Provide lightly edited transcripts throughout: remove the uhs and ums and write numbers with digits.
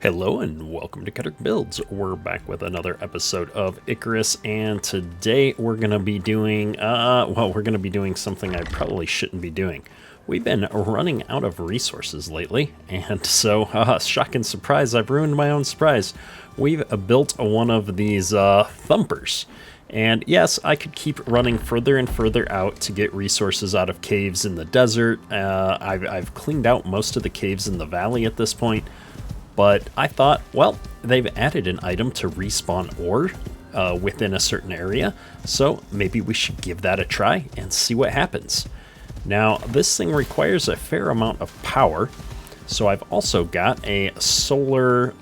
Hello and welcome to Cutter Builds. We're back with another episode of Icarus, and today we're going to be doing, something I probably shouldn't be doing. We've been running out of resources lately, and so, shocking surprise, I've ruined my own surprise. We've built one of these Thumpers. And yes, I could keep running further and further out to get resources out of caves in the desert. I've cleaned out most of the caves in the valley at this point. But I thought, well, they've added an item to respawn ore within a certain area, so maybe we should give that a try and see what happens. Now, this thing requires a fair amount of power, so I've also got a solar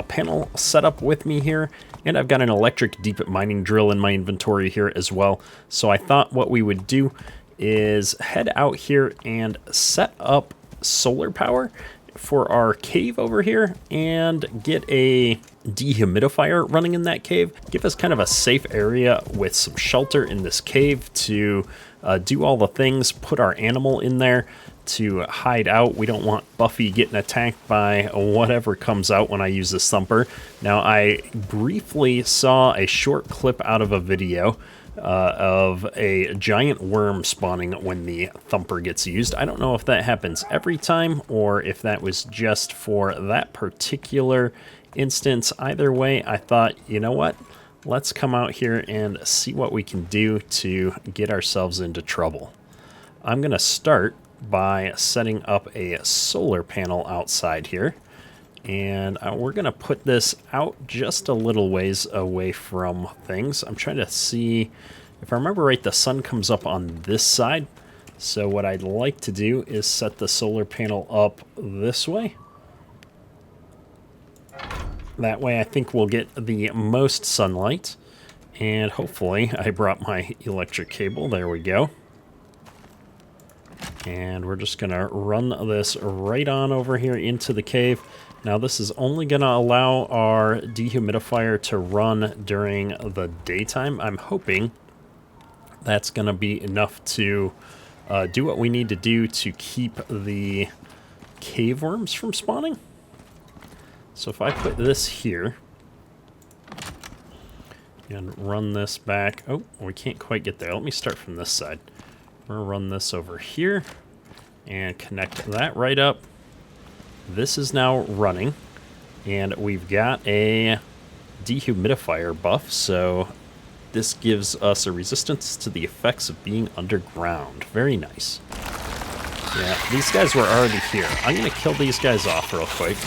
panel set up with me here, and I've got an electric deep mining drill in my inventory here as well. So I thought what we would do is head out here and set up solar power for our cave over here and get a dehumidifier running in that cave. Give us kind of a safe area with some shelter in this cave to do all the things, put our animal in there to hide out. We don't want Buffy getting attacked by whatever comes out when I use this Thumper. Now, I briefly saw a short clip out of a video of a giant worm spawning when the Thumper gets used. I don't know if that happens every time or if that was just for that particular instance. Either way, I thought, you know what? Let's come out here and see what we can do to get ourselves into trouble. I'm going to start by setting up a solar panel outside here. And we're going to put this out just a little ways away from things. I'm trying to see, if I remember right, the sun comes up on this side. So what I'd like to do is set the solar panel up this way. That way I think we'll get the most sunlight. And hopefully, I brought my electric cable. There we go. And we're just going to run this right on over here into the cave. Now this is only going to allow our dehumidifier to run during the daytime. I'm hoping that's going to be enough to do what we need to do to keep the cave worms from spawning. So if I put this here and run this back. Oh, we can't quite get there. Let me start from this side. We're going to run this over here and connect that right up. This is now running, and we've got a dehumidifier buff, so this gives us a resistance to the effects of being underground. Very nice. Yeah, these guys were already here. I'm going to kill these guys off real quick,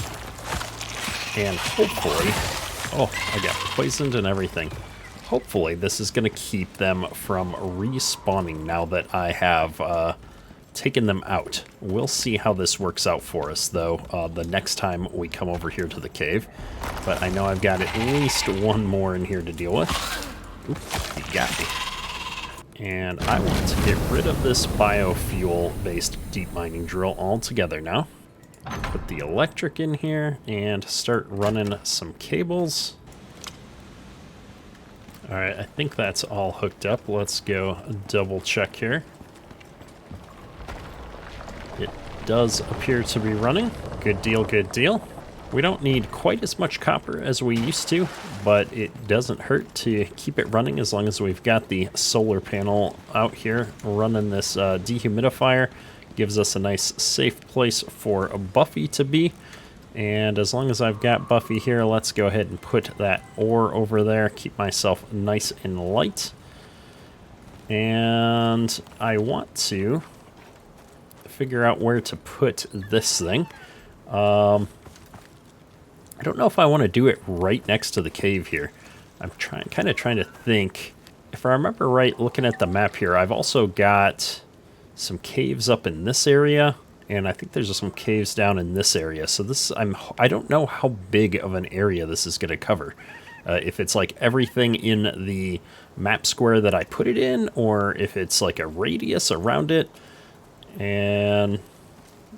and hopefully... Oh, I got poisoned and everything. Hopefully this is going to keep them from respawning now that I have... taken them out. We'll see how this works out for us, though, the next time we come over here to the cave. But I know I've got at least one more in here to deal with. Oop, you got me. And I want to get rid of this biofuel-based deep mining drill altogether now. Put the electric in here and start running some cables. Alright, I think that's all hooked up. Let's go double check here. It does appear to be running. Good deal, good deal. We don't need quite as much copper as we used to, but it doesn't hurt to keep it running as long as we've got the solar panel out here running this dehumidifier. Gives us a nice safe place for Buffy to be. And as long as I've got Buffy here, let's go ahead and put that ore over there. Keep myself nice and light. And I want to figure out where to put this thing. I don't know if I want to do it right next to the cave here. I'm kind of trying to think. If I remember right, looking at the map here, I've also got some caves up in this area, and I think there's some caves down in this area. So this, I don't know how big of an area this is going to cover. If it's like everything in the map square that I put it in, or if it's like a radius around it. And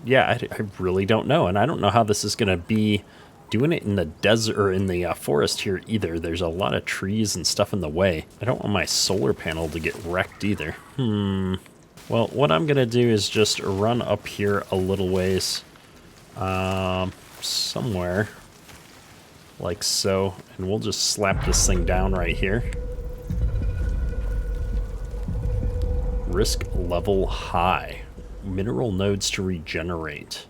yeah, I really don't know. And I don't know how this is going to be doing it in the desert or in the forest here either. There's a lot of trees and stuff in the way. I don't want my solar panel to get wrecked either. Well, what I'm going to do is just run up here a little ways somewhere like so, and we'll just slap this thing down right here. Risk level high. Mineral nodes to regenerate.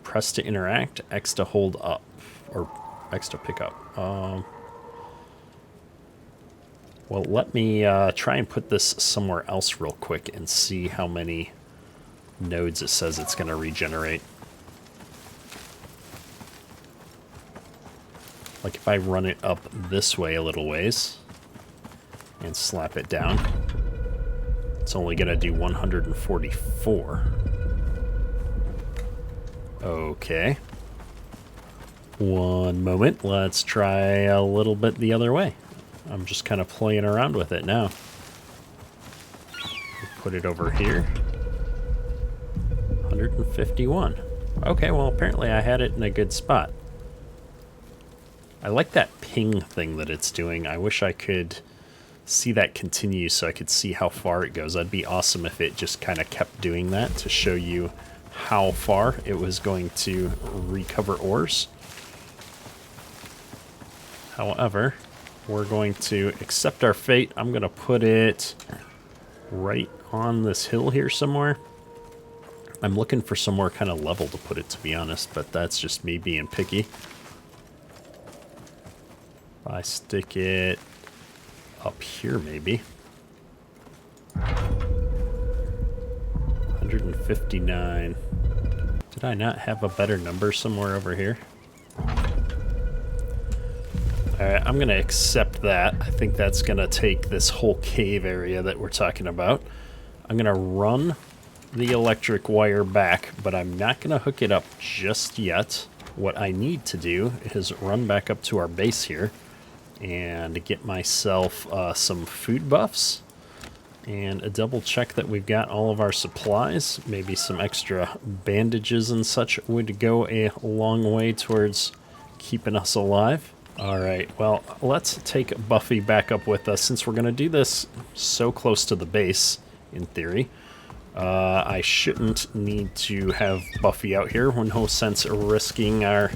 Press to interact, X to hold up, or X to pick up. Well, let me try and put this somewhere else real quick and see how many nodes it says it's going to regenerate. Like if I run it up this way a little ways and slap it down, it's only going to do 144. Okay. One moment. Let's try a little bit the other way. I'm just kind of playing around with it now. Put it over here. 151. Okay, well, apparently I had it in a good spot. I like that ping thing that it's doing. I wish I could see that continue so I could see how far it goes. That'd be awesome if it just kind of kept doing that to show you how far it was going to recover ores. However, we're going to accept our fate. I'm going to put it right on this hill here somewhere. I'm looking for some more kind of level to put it, to be honest, but that's just me being picky. I stick it up here, maybe. 159. Did I not have a better number somewhere over here? Alright, I'm going to accept that. I think that's going to take this whole cave area that we're talking about. I'm going to run the electric wire back, but I'm not going to hook it up just yet. What I need to do is run back up to our base here and get myself some food buffs and a double check that we've got all of our supplies. Maybe some extra bandages and such would go a long way towards keeping us alive. All right, well, let's take Buffy back up with us since we're going to do this so close to the base, in theory. I shouldn't need to have Buffy out here. No sense risking our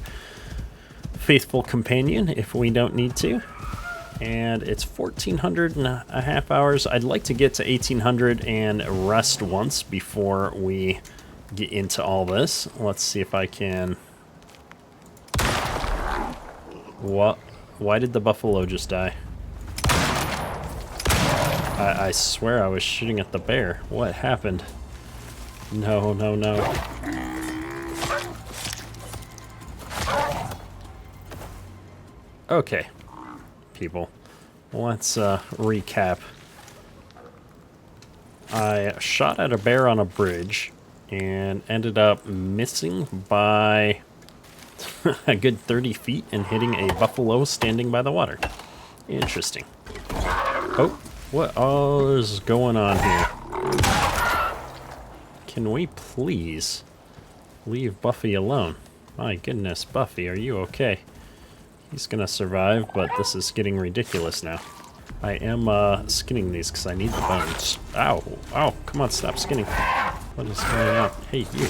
faithful companion if we don't need to. And it's 1,400 and a half hours. I'd like to get to 1,800 and rest once before we get into all this. Let's see if I can... What? Why did the buffalo just die? I swear I was shooting at the bear. What happened? No, no, no. Okay, people. Let's recap. I shot at a bear on a bridge and ended up missing by a good 30 feet and hitting a buffalo standing by the water. Interesting. Oh, what all is going on here? Can we please leave Buffy alone? My goodness, Buffy, are you okay? He's gonna survive, but this is getting ridiculous now. I am skinning these because I need the bones. Ow, ow, come on, stop skinning. What is going on? Hey, you.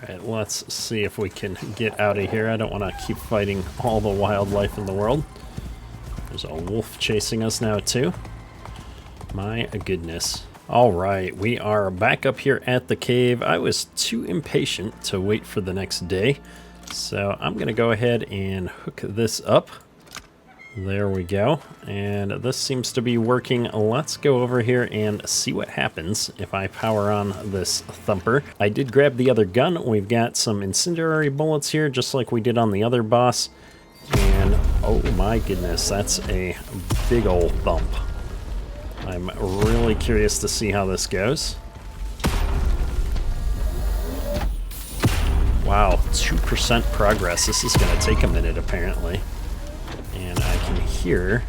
Alright, let's see if we can get out of here. I don't want to keep fighting all the wildlife in the world. There's a wolf chasing us now, too. My goodness. Alright, we are back up here at the cave. I was too impatient to wait for the next day, so I'm going to go ahead and hook this up. There we go. And this seems to be working. Let's go over here and see what happens if I power on this Thumper. I did grab the other gun. We've got some incendiary bullets here, just like we did on the other boss. And oh my goodness, that's a big old thump. I'm really curious to see how this goes. Wow, 2% progress. This is going to take a minute, apparently. And I can hear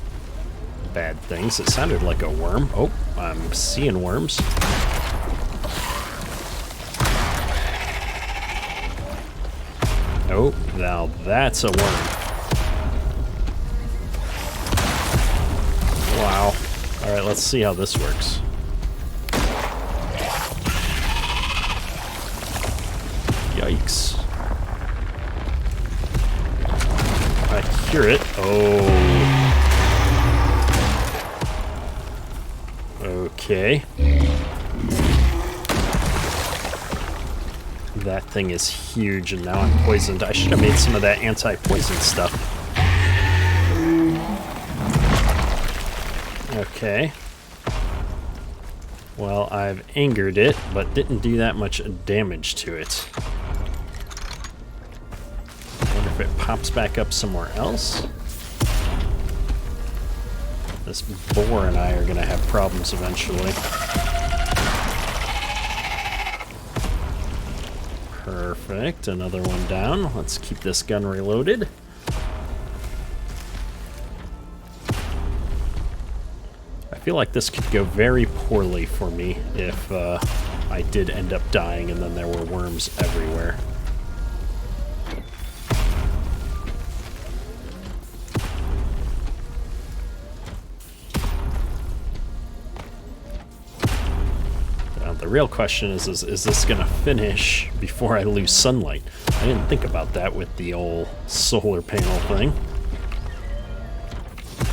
bad things. It sounded like a worm. Oh, I'm seeing worms. Oh, now that's a worm. Wow. All right, let's see how this works. Yikes. I hear it. Oh. Okay. That thing is huge, and now I'm poisoned. I should have made some of that anti-poison stuff. Okay. Well, I've angered it, but didn't do that much damage to it. I wonder if it pops back up somewhere else. This boar and I are going to have problems eventually. Perfect. Another one down. Let's keep this gun reloaded. I feel like this could go very poorly for me if I did end up dying and then there were worms everywhere. The real question is this going to finish before I lose sunlight? I didn't think about that with the old solar panel thing.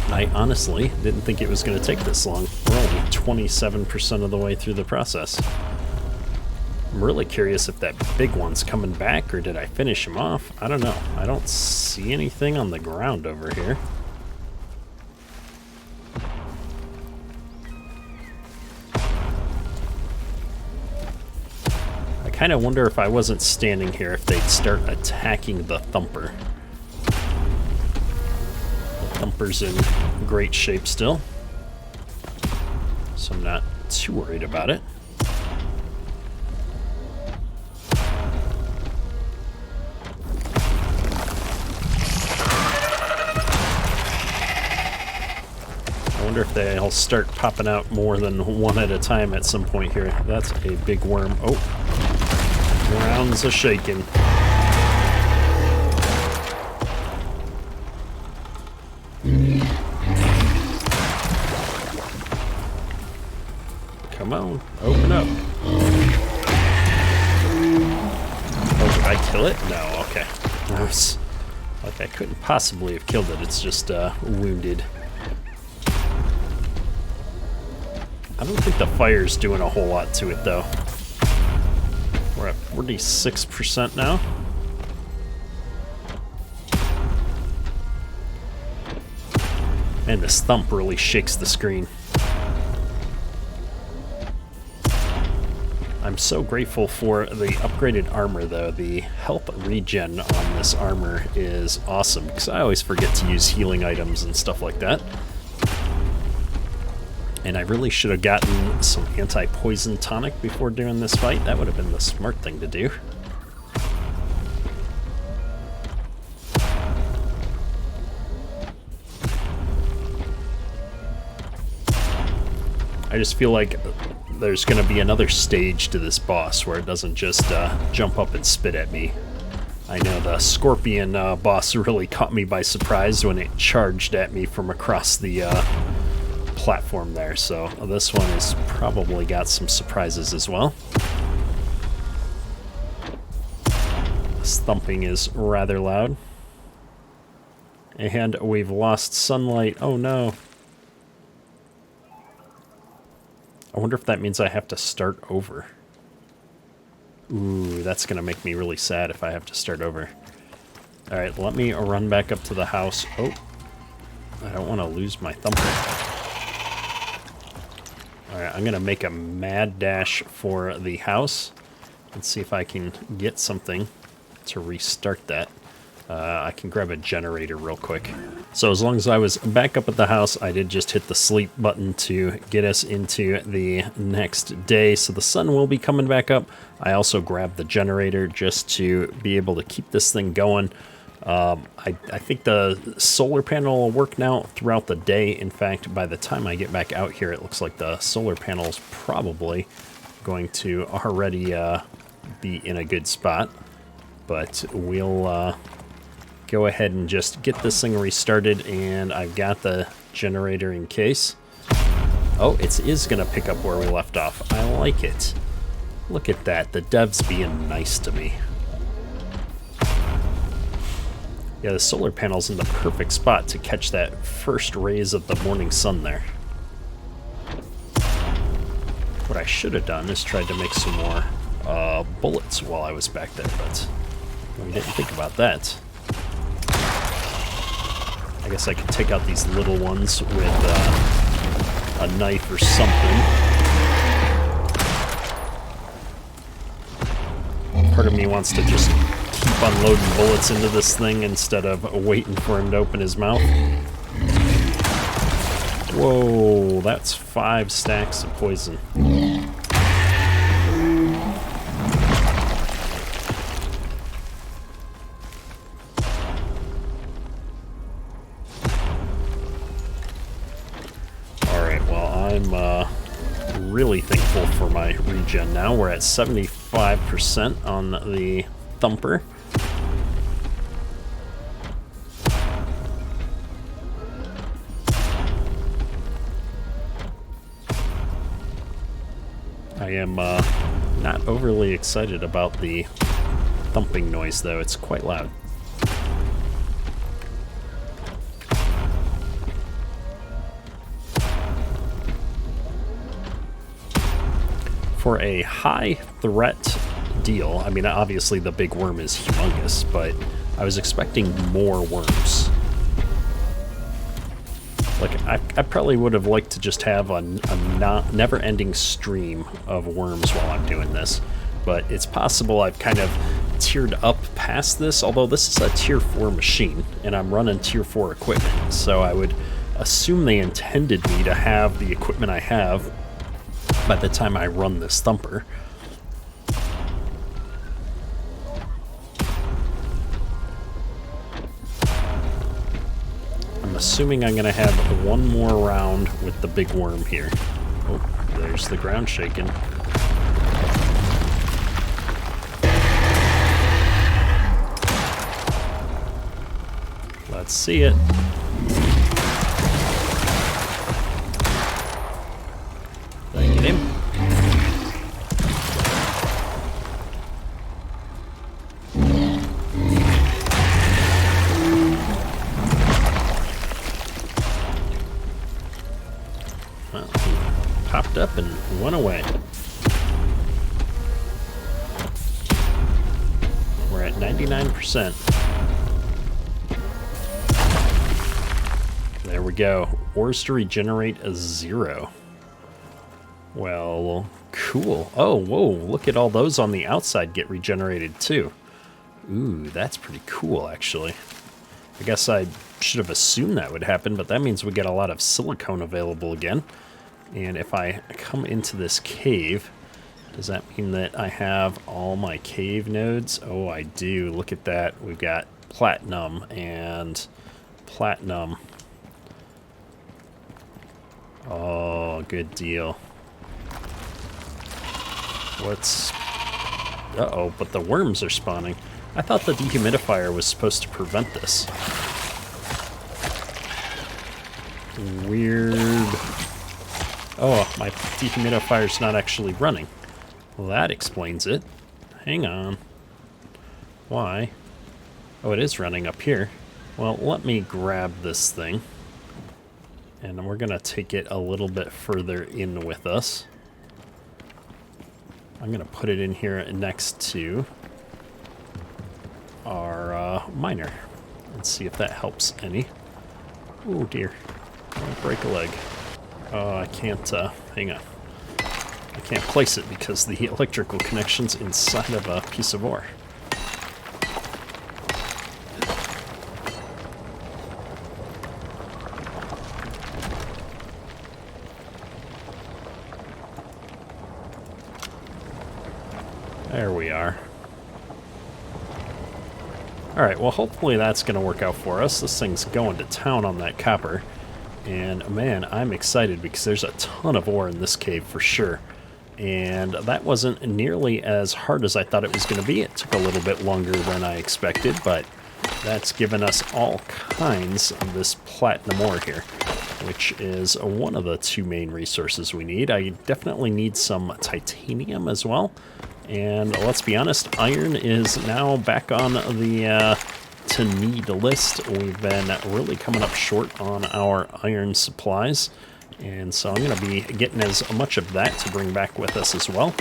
I honestly didn't think it was going to take this long. We're only 27% of the way through the process. I'm really curious if that big one's coming back, or did I finish him off? I don't know. I don't see anything on the ground over here. I kind of wonder if I wasn't standing here if they'd start attacking the Thumper. The Thumper's in great shape still, so I'm not too worried about it. I wonder if they'll start popping out more than one at a time at some point here. That's a big worm. Oh. Ground's a shaking. Come on, open up. Oh, did I kill it? No, okay. I was like, I couldn't possibly have killed it. It's just wounded. I don't think the fire's doing a whole lot to it, though. We're at 46% now. And this thump really shakes the screen. I'm so grateful for the upgraded armor, though. The health regen on this armor is awesome, because I always forget to use healing items and stuff like that. And I really should have gotten some anti-poison tonic before doing this fight. That would have been the smart thing to do. I just feel like there's going to be another stage to this boss where it doesn't just jump up and spit at me. I know the scorpion boss really caught me by surprise when it charged at me from across the platform there, so this one has probably got some surprises as well. This thumping is rather loud. And we've lost sunlight. Oh no. I wonder if that means I have to start over. Ooh, that's gonna make me really sad if I have to start over. Alright, let me run back up to the house. Oh, I don't want to lose my Thumper. Alright, I'm going to make a mad dash for the house and see if I can get something to restart that. I can grab a generator real quick. So as long as I was back up at the house, I did just hit the sleep button to get us into the next day. So the sun will be coming back up. I also grabbed the generator just to be able to keep this thing going. I think the solar panel will work now throughout the day. In fact, by the time I get back out here, it looks like the solar panel is probably going to already be in a good spot. But we'll go ahead and just get this thing restarted, and I've got the generator in case. Oh, it is going to pick up where we left off. I like it. Look at that. The devs being nice to me. Yeah, the solar panel's in the perfect spot to catch that first rays of the morning sun there. What I should have done is tried to make some more bullets while I was back there, but we didn't think about that. I guess I could take out these little ones with a knife or something. Part of me wants to just keep unloading bullets into this thing instead of waiting for him to open his mouth. Whoa, that's 5 stacks of poison. I'm really thankful for my regen now. We're at 75% on the Thumper. I am not overly excited about the thumping noise, though. It's quite loud. For a high threat deal, I mean, obviously the big worm is humongous, but I was expecting more worms. Like, I probably would have liked to just have a never-ending stream of worms while I'm doing this, but it's possible I've kind of tiered up past this, although this is a tier 4 machine, and I'm running tier 4 equipment, so I would assume they intended me to have the equipment I have by the time I run this Thumper. I'm assuming I'm going to have one more round with the big worm here. Oh, there's the ground shaking. Let's see it. Popped up and went away. We're at 99%. There we go. Ores to regenerate a 0. Well, cool. Oh, whoa, look at all those on the outside get regenerated too. Ooh, that's pretty cool, actually. I guess I should have assumed that would happen, but that means we get a lot of silicone available again. And if I come into this cave, does that mean that I have all my cave nodes? Oh, I do. Look at that. We've got platinum and platinum. Oh, good deal. What's... Uh-oh, but the worms are spawning. I thought the dehumidifier was supposed to prevent this. Weird. Oh, my dehumidifier's not actually running. Well, that explains it. Hang on. Why? Oh, it is running up here. Well, let me grab this thing. And we're going to take it a little bit further in with us. I'm going to put it in here next to our miner. And see if that helps any. Oh, dear. Don't break a leg. Oh, I can't, hang on. I can't place it because the electrical connection's inside of a piece of ore. There we are. Alright, well hopefully that's going to work out for us. This thing's going to town on that copper. And man, I'm excited because there's a ton of ore in this cave for sure. And that wasn't nearly as hard as I thought it was going to be. It took a little bit longer than I expected, but that's given us all kinds of this platinum ore here, which is one of the 2 main resources we need. I definitely need some titanium as well. And let's be honest, iron is now back on the to need list, we've been really coming up short on our iron supplies. And so I'm going to be getting as much of that to bring back with us as well.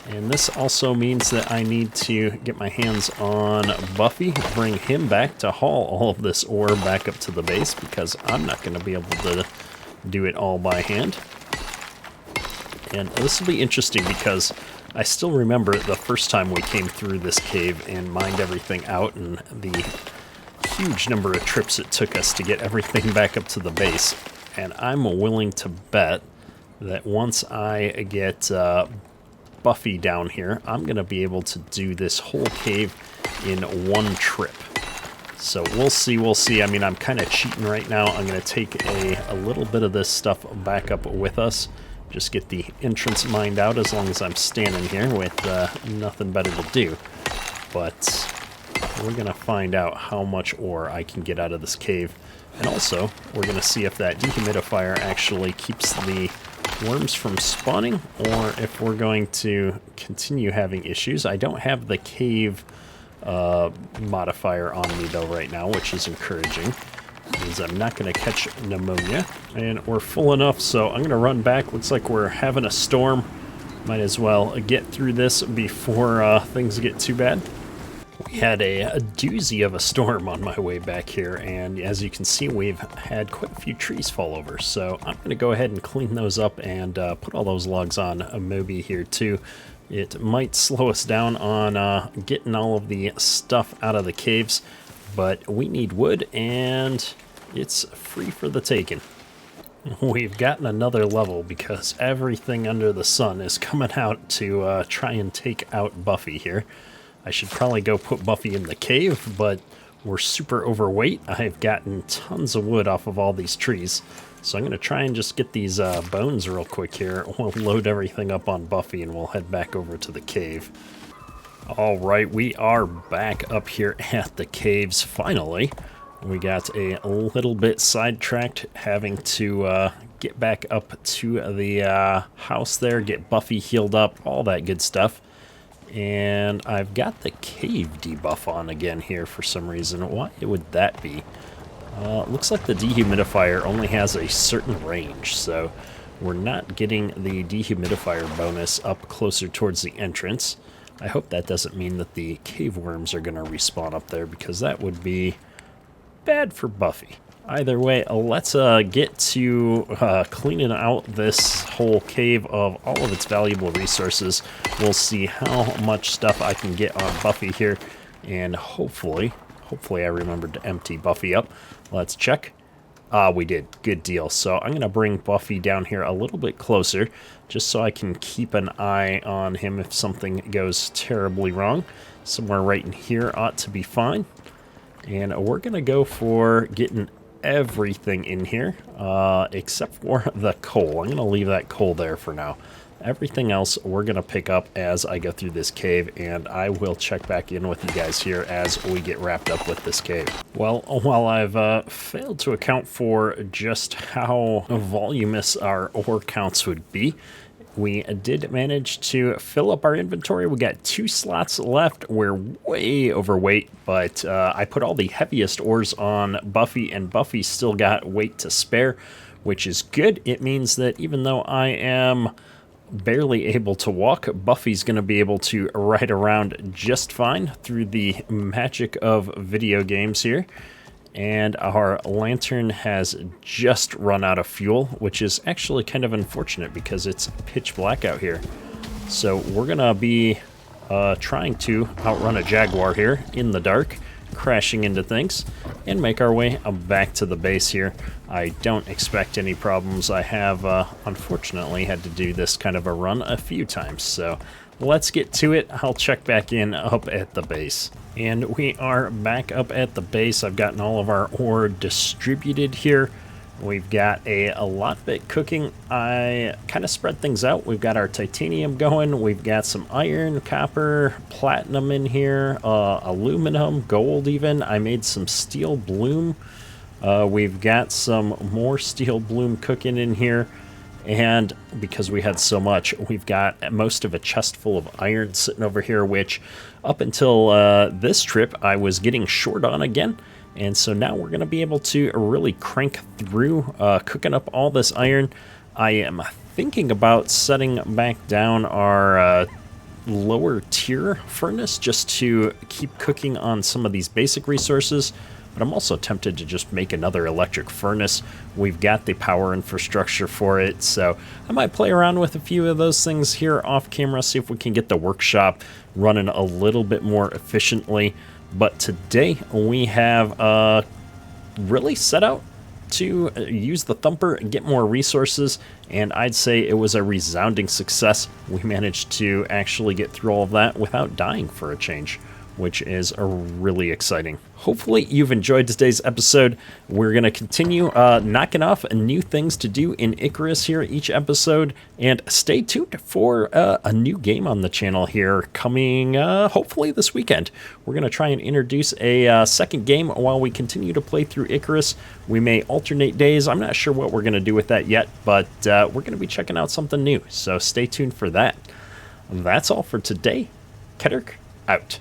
And this also means that I need to get my hands on Buffy, bring him back to haul all of this ore back up to the base, because I'm not going to be able to do it all by hand. And this will be interesting because I still remember the first time we came through this cave and mined everything out, and the huge number of trips it took us to get everything back up to the base. And I'm willing to bet that once I get Buffy down here, I'm going to be able to do this whole cave in one trip. So we'll see. I mean, I'm kind of cheating right now. I'm going to take a little bit of this stuff back up with us. Just get the entrance mined out as long as I'm standing here with nothing better to do. But we're going to find out how much ore I can get out of this cave. And also, we're going to see if that dehumidifier actually keeps the worms from spawning, or if we're going to continue having issues. I don't have the cave modifier on me though right now, which is encouraging. It means I'm not going to catch pneumonia. And we're full enough, so I'm going to run back. Looks like we're having a storm. Might as well get through this before things get too bad. We had a doozy of a storm on my way back here, and as you can see, we've had quite a few trees fall over. So I'm going to go ahead and clean those up and put all those logs on a Moby here too. It might slow us down on getting all of the stuff out of the caves, but we need wood, and it's free for the taking. We've gotten another level because everything under the sun is coming out to try and take out Buffy here. I should probably go put Buffy in the cave, but we're super overweight. I've gotten tons of wood off of all these trees. So I'm going to try and just get these bones real quick here. We'll load everything up on Buffy and we'll head back over to the cave. All right, we are back up here at the caves finally. We got a little bit sidetracked having to get back up to the house there, get Buffy healed up, all that good stuff. And I've got the cave debuff on again here for some reason. Why would that be? Looks like the dehumidifier only has a certain range, so we're not getting the dehumidifier bonus up closer towards the entrance. I hope that doesn't mean that the cave worms are going to respawn up there, because that would be bad for Buffy. Either way, let's get to cleaning out this whole cave of all of its valuable resources. We'll see how much stuff I can get on Buffy here, and hopefully I remembered to empty Buffy up. Let's check. We did. Good deal. So I'm going to bring Buffy down here a little bit closer, just so I can keep an eye on him if something goes terribly wrong. Somewhere right in here ought to be fine. And we're going to go for getting everything in here, except for the coal. I'm going to leave that coal there for now. Everything else we're going to pick up as I go through this cave, and I will check back in with you guys here as we get wrapped up with this cave. Well, while I've failed to account for just how voluminous our ore counts would be, we did manage to fill up our inventory. We got 2 slots left. We're way overweight, but I put all the heaviest ores on Buffy, and Buffy still got weight to spare, which is good. It means that even though I am barely able to walk, Buffy's going to be able to ride around just fine through the magic of video games here. And our lantern has just run out of fuel, which is actually kind of unfortunate because it's pitch black out here. So we're going to be trying to outrun a jaguar here in the dark, crashing into things, and make our way back to the base here. I don't expect any problems. I have, unfortunately, had to do this kind of a run a few times, so let's get to it. I'll check back in up at the base. And we are back up at the base. I've gotten all of our ore distributed here. We've got a lot of it cooking. I kind of spread things out. We've got our titanium going. We've got some iron, copper, platinum in here, aluminum, gold even. I made some steel bloom. We've got some more steel bloom cooking in here. And because we had so much, we've got most of a chest full of iron sitting over here, which up until this trip, I was getting short on again. And so now we're going to be able to really crank through cooking up all this iron. I am thinking about setting back down our lower tier furnace just to keep cooking on some of these basic resources. But I'm also tempted to just make another electric furnace. We've got the power infrastructure for it, so I might play around with a few of those things here off camera, see if we can get the workshop running a little bit more efficiently. But today we have really set out to use the Thumper and get more resources, and I'd say it was a resounding success. We managed to actually get through all of that without dying for a change, which is really exciting. Hopefully you've enjoyed today's episode. We're going to continue knocking off new things to do in Icarus here each episode, and stay tuned for a new game on the channel here coming hopefully this weekend. We're going to try and introduce a second game while we continue to play through Icarus. We may alternate days. I'm not sure what we're going to do with that yet, but we're going to be checking out something new, so stay tuned for that. That's all for today. Keterk out.